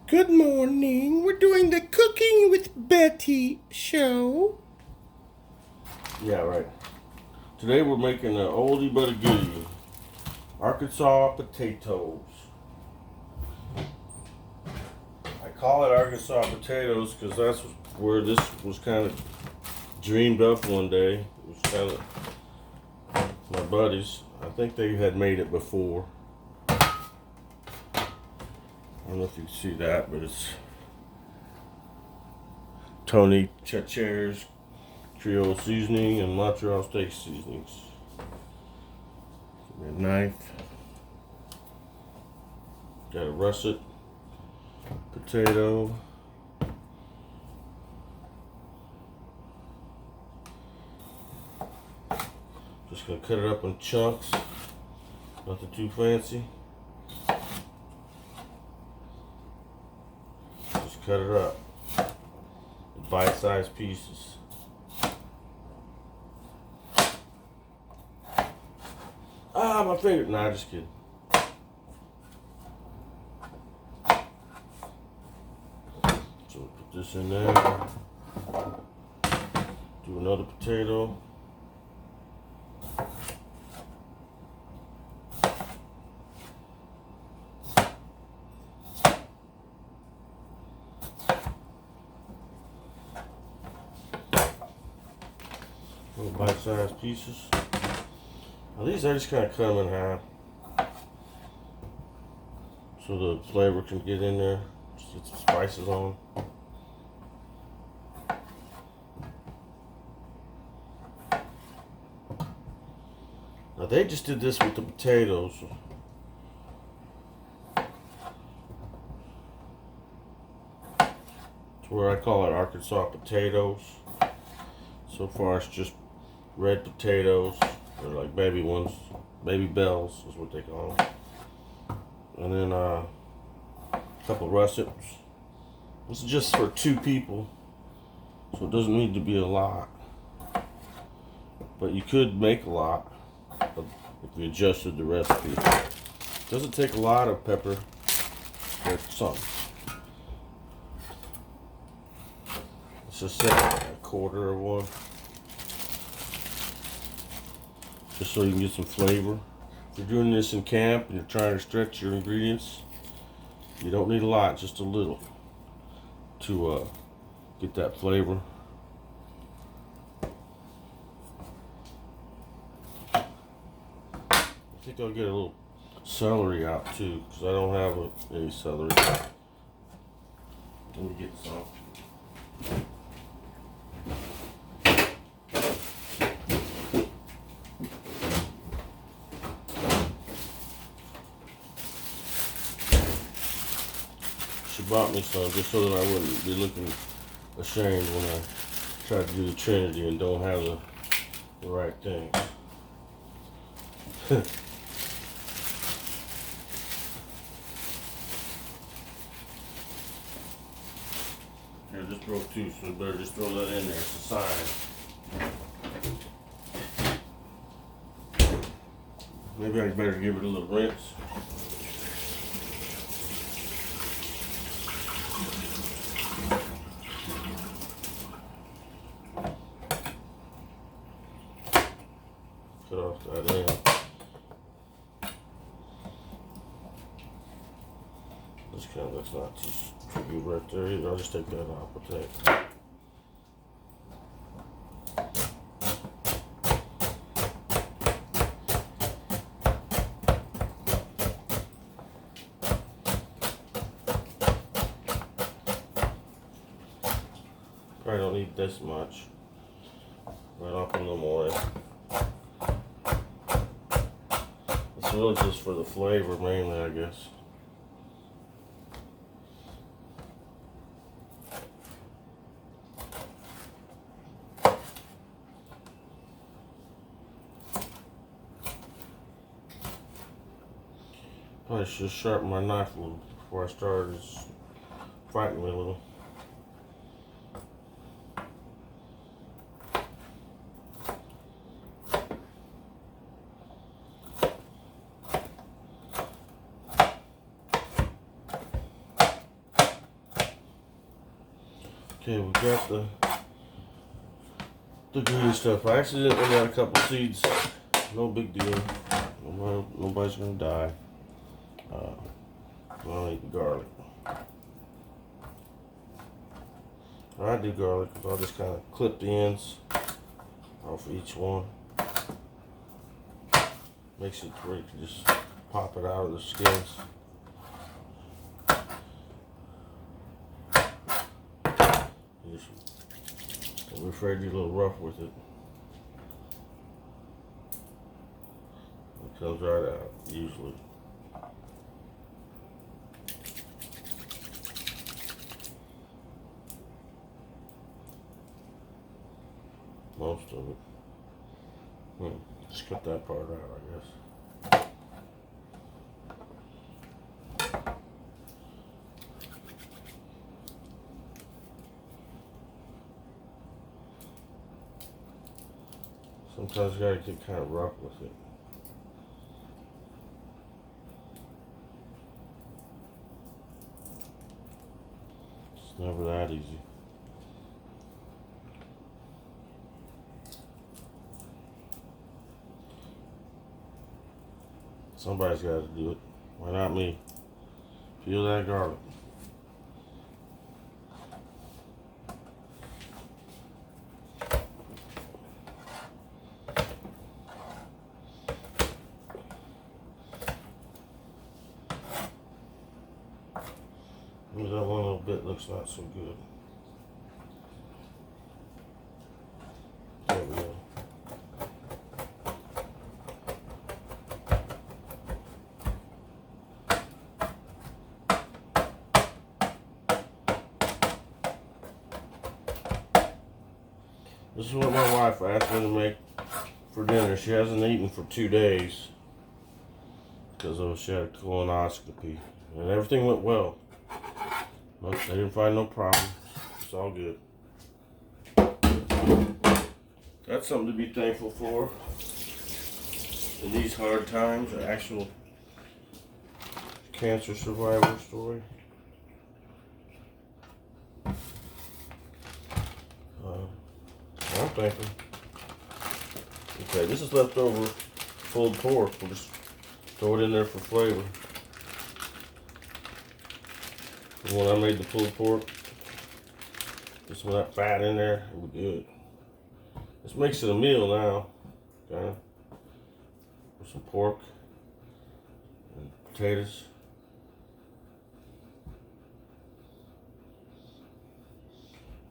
Good morning. We're doing the Cooking with Betty show. Yeah, right. Today we're making an oldie but a goodie. Arkansas potatoes. I call it Arkansas potatoes because that's where this was kind of dreamed up one day. It was kind of my buddies. I think they had made it before. I don't know if you can see that, but it's Tony Chachere's Creole seasoning and Montreal steak seasonings. Give me a knife. Got a russet potato. Just gonna cut it up in chunks. Nothing too fancy. Just cut it up. Bite-sized pieces. Ah, my finger. Nah, just kidding. So put this in there. Do another potato. Little bite-sized pieces. Now these I just kind of cut them in half so the flavor can get in there. Just get some spices on. Now they just did this with the potatoes. It's where I call it Arkansas potatoes. So far it's just red potatoes. They're like baby ones. Baby bells is what they call them. And then a couple of russets. This is just for 2 people. So it doesn't need to be a lot. But you could make a lot if you adjusted the recipe. It doesn't take a lot of pepper, but some. Let's just say a quarter of one. Just so you can get some flavor. If you're doing this in camp and you're trying to stretch your ingredients, you don't need a lot, just a little to get that flavor. I think I'll get a little celery out too, because I don't have any celery. Let me get some. She bought me some just so that I wouldn't be looking ashamed when I try to do the Trinity and don't have the right thing. Here, this broke too, so we better just throw that in there. It's a sign. Maybe I better give it a little rinse. Cut off that end. This kind of looks not too good right there either. I'll just take that off with that. Probably don't need this much. Right off a little more. It's really just for the flavor mainly, I guess. Probably should sharpen my knife a little before I started. It's frightening me a little. Okay, we got the green stuff. I accidentally got a couple seeds. No big deal. Nobody's gonna die. I'll eat the garlic. I do garlic because I'll just kind of clip the ends off each one. Makes it where you can just pop it out of the skins. Don't be afraid to get a little rough with it. It comes right out, usually. Most of it. Just cut that part out, I guess. Sometimes you gotta get kind of rough with it. It's never that easy. Somebody's got to do it. Why not me? Peel that garlic. Maybe that one little bit looks not so good. There we go. This is what my wife asked me to make for dinner. She hasn't eaten for 2 days because she had a colonoscopy, and everything went well. They didn't find no problem. It's all good. That's something to be thankful for in these hard times. An actual cancer survivor story. I'm thankful. Okay, this is leftover pulled pork. We'll just throw it in there for flavor. And when I made the pulled pork, just with that fat in there, it was good. This makes it a meal now. Okay, with some pork and potatoes.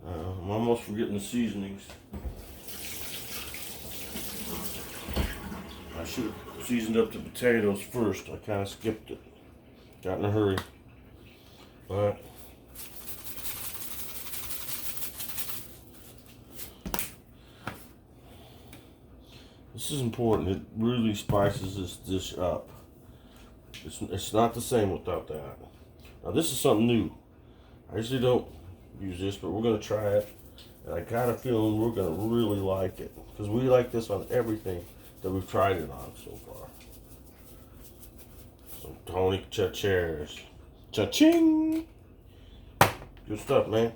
I'm almost forgetting the seasonings. I should have seasoned up the potatoes first. I kind of skipped it. Got in a hurry. But this is important. It really spices this dish up. It's not the same without that. Now this is something new. I usually don't use this, but we're gonna try it. And I got a feeling we're gonna really like it because we like this on everything that we've tried it on so far. Some Tony Chachere's. Cha-ching! Good stuff, man.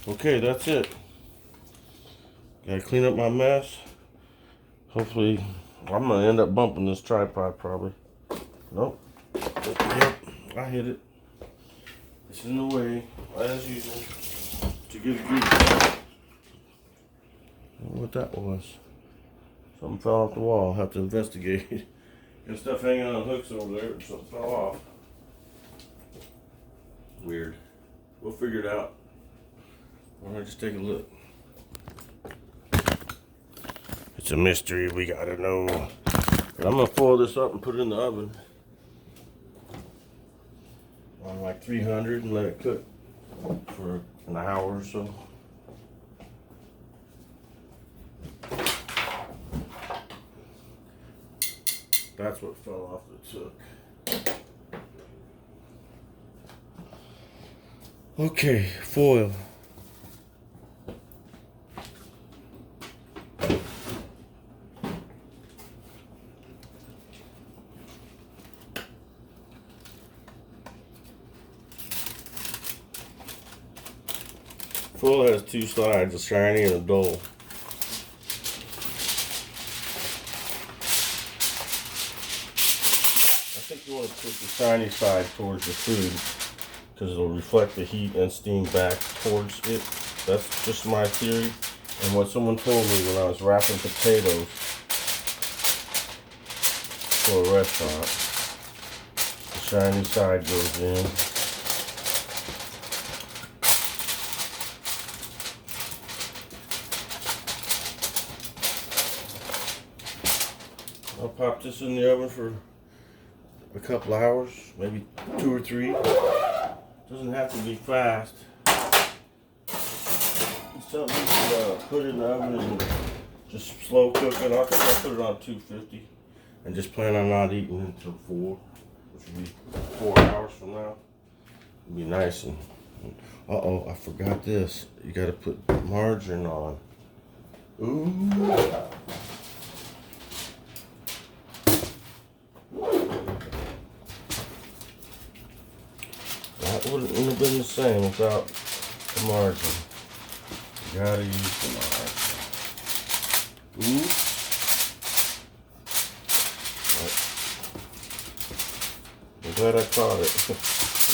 Okay, that's it. Gotta clean up my mess. Hopefully, I'm gonna end up bumping this tripod probably. Nope. Yep, I hit it. It's in the way, as usual, to get good. I don't know what that was. Something fell off the wall. I'll have to investigate. Got stuff hanging on hooks over there. Something fell off. Weird. We'll figure it out. Alright, just take a look. It's a mystery we gotta know. But I'm gonna foil this up and put it in the oven on like 300 and let it cook for an hour or so. That's what fell off the hook. Okay, foil. foil has two sides, a shiny and a dull. I think you want to put the shiny side towards the food because it'll reflect the heat and steam back towards it. That's just my theory. And what someone told me when I was wrapping potatoes for a restaurant, the shiny side goes in. I'll pop this in the oven for a couple hours, maybe 2 or 3. Doesn't have to be fast. It's something you can put in the oven and just slow cook it. I think I'll put it on 250 and just plan on not eating until 4, which would be 4 hours from now. It'll be nice and, uh-oh, I forgot this. You gotta put margarine on. Ooh. That wouldn't have been the same without the margarine. You gotta use the margarine. Ooh. Right. I'm glad I caught it. It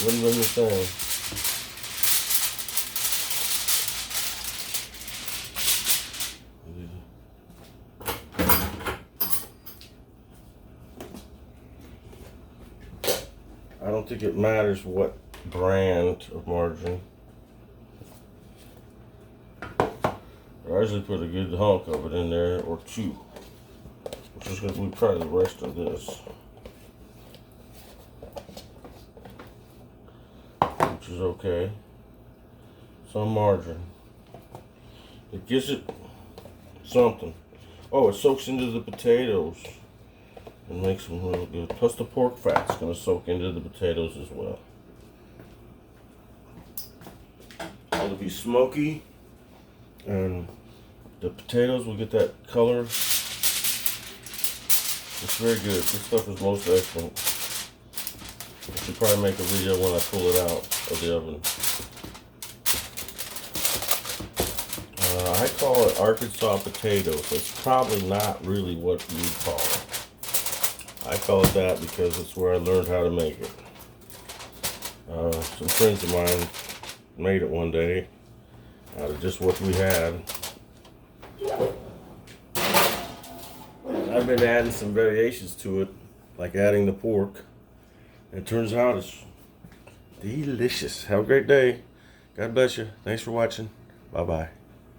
wouldn't have been the same. I don't think it matters what brand of margarine. I usually put a good hunk of it in there, or 2, which is going to be probably the rest of this, which is okay. Some margarine. It gives it something. Oh, it soaks into the potatoes and makes them real good. Plus the pork fat's going to soak into the potatoes as well. It'll be smoky, and the potatoes will get that color. It's very good. This stuff is most excellent. I should probably make a video when I pull it out of the oven. I call it Arkansas potatoes. It's probably not really what you'd call it. I call it that because it's where I learned how to make it. Some friends of mine made it one day out of just what we had. I've been adding some variations to it, like adding the pork. And it turns out it's delicious. Have a great day. God bless you. Thanks for watching. Bye-bye.